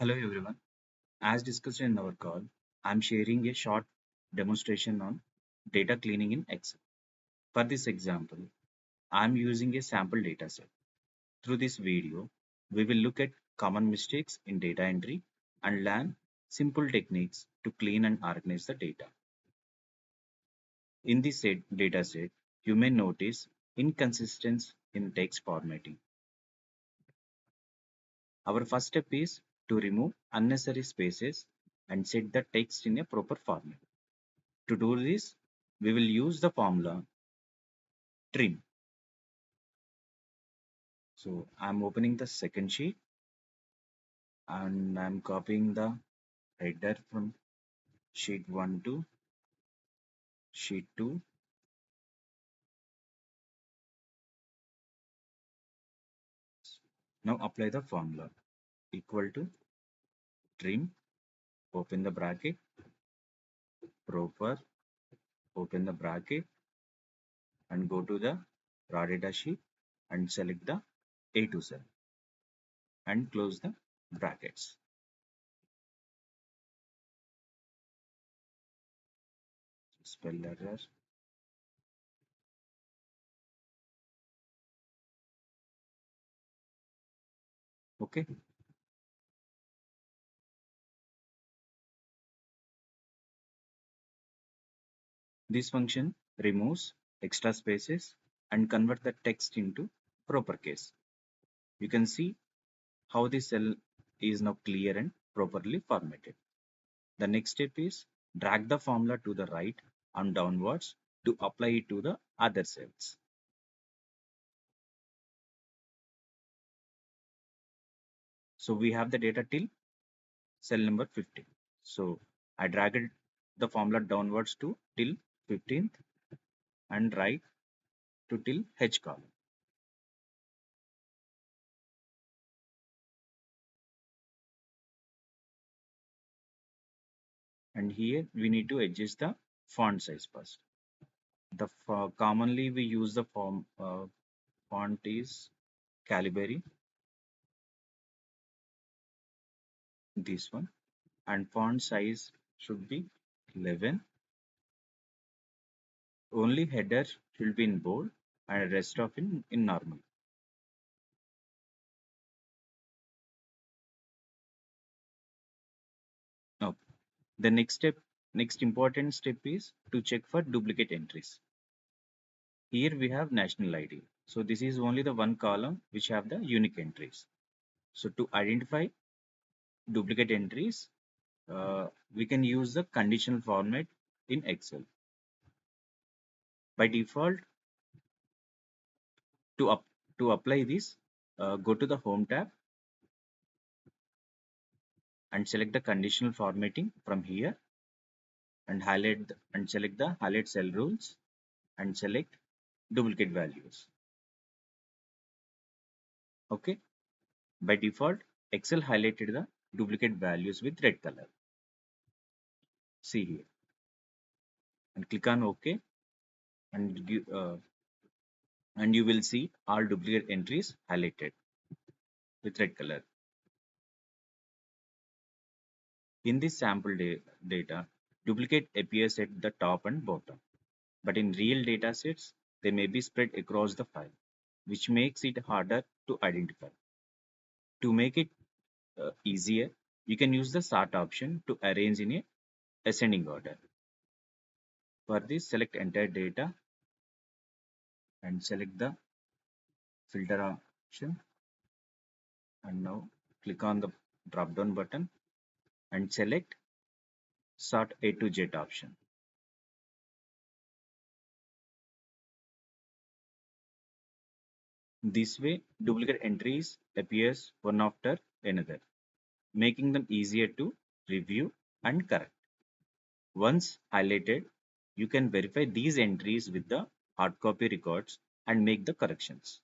Hello everyone. As discussed in our call, I'm sharing a short demonstration on data cleaning in Excel. For this example, I'm using a sample dataset. Through this video, we will look at common mistakes in data entry and learn simple techniques to clean and organize the data. In this dataset, you may notice inconsistencies in text formatting. Our first step is to remove unnecessary spaces and set the text in a proper format. To do this, we will use the formula trim. So I'm opening the second sheet and I'm copying the header from sheet 1 to sheet 2. Now apply the formula equal to trim, open the bracket, proper, open the bracket, and go to the raw data sheet and select the A2 cell and close the brackets. Spell error. Okay. This function removes extra spaces and convert the text into proper case. You can see how the cell is now clear and properly formatted. The next step is drag the formula to the right and downwards to apply it to the other cells. So we have the data till cell number 15. So I dragged the formula downwards to till 15th and right to till H column. And here we need to adjust the font size first. Commonly we use the font is Calibri, this one, and font size should be 11. Only header should be in bold and rest of in normal. Now, the next important step is to check for duplicate entries. Here we have national ID. So this is only the one column which have the unique entries. So to identify duplicate entries, we can use the conditional format in Excel. By default, to apply this, go to the Home tab and select the conditional formatting from here and select the highlight cell rules and select duplicate values. Okay. By default, Excel highlighted the duplicate values with red color. See here and click on OK and you will see all duplicate entries highlighted with red color. In this sample data, duplicate appears at the top and bottom, but in real data sets, they may be spread across the file, which makes it harder to identify. To make it easier, you can use the sort option to arrange in a ascending order. For this, select entire data and select the filter option. And now click on the drop down button and select sort A to Z option. This way, duplicate entries appears one after another, making them easier to review and correct. Once highlighted, you can verify these entries with the hard copy records and make the corrections.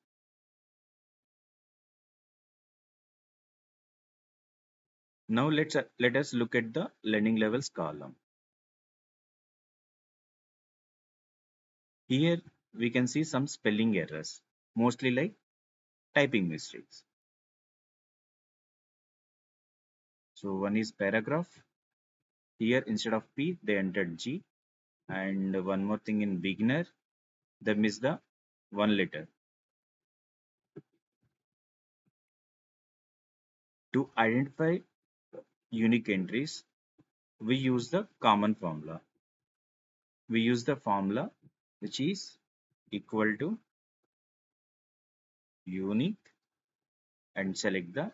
Now let us look at the learning levels column. Here we can see some spelling errors, mostly like typing mistakes. So one is paragraph. Here instead of P, they entered G. And one more thing in beginner, they missed the one letter. To identify unique entries, we use the common formula. We use the formula which is equal to unique and select the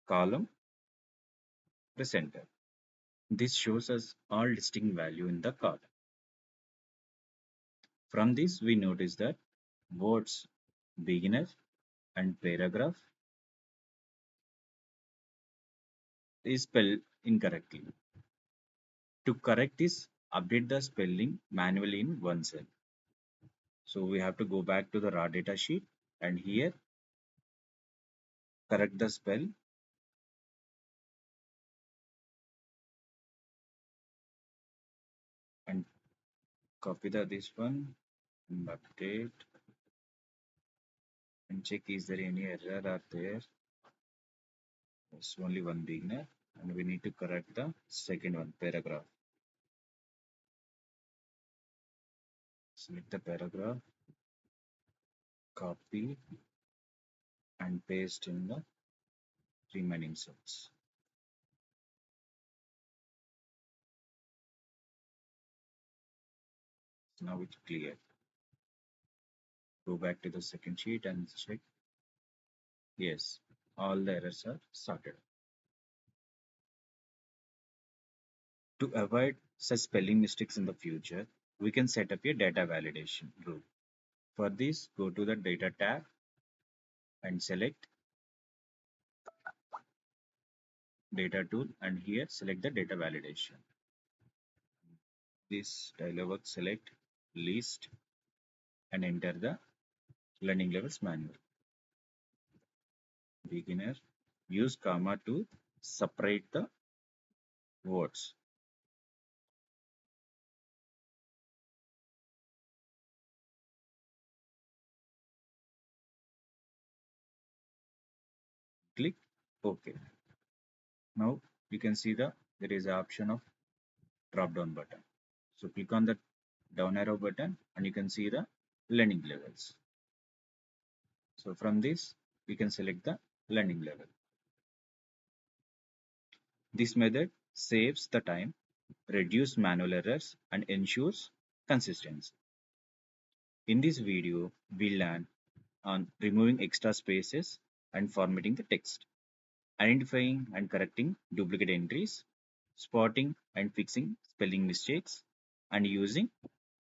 column presenter. This shows us all distinct value in the column. From this, we notice that words beginner and paragraph is spelled incorrectly. To correct this, update the spelling manually in one cell. So we have to go back to the raw data sheet and here correct the spell and copy this one and update and check is there any error are there. It's only one beginner and we need to correct the second one paragraph. Select the paragraph, copy and paste in the remaining cells. Now it's clear. Go back to the second sheet and check. Yes, all the errors are sorted. To avoid such spelling mistakes in the future, we can set up a data validation rule. For this, go to the Data tab and select Data tool and here select the data validation. This dialog box select list and enter the learning levels manual. Beginner, use comma to separate the words. Click OK. Now you can see there is an option of drop down button. So click on the down arrow button and you can see the learning levels. So from this we can select the learning level. This method saves the time, reduces manual errors and ensures consistency. In this video, we learn on removing extra spaces and formatting the text, identifying and correcting duplicate entries, spotting and fixing spelling mistakes, and using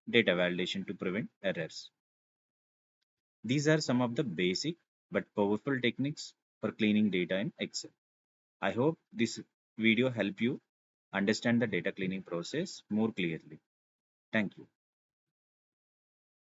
data validation to prevent errors. These are some of the basic but powerful techniques for cleaning data in Excel. I hope this video helped you understand the data cleaning process more clearly. Thank you.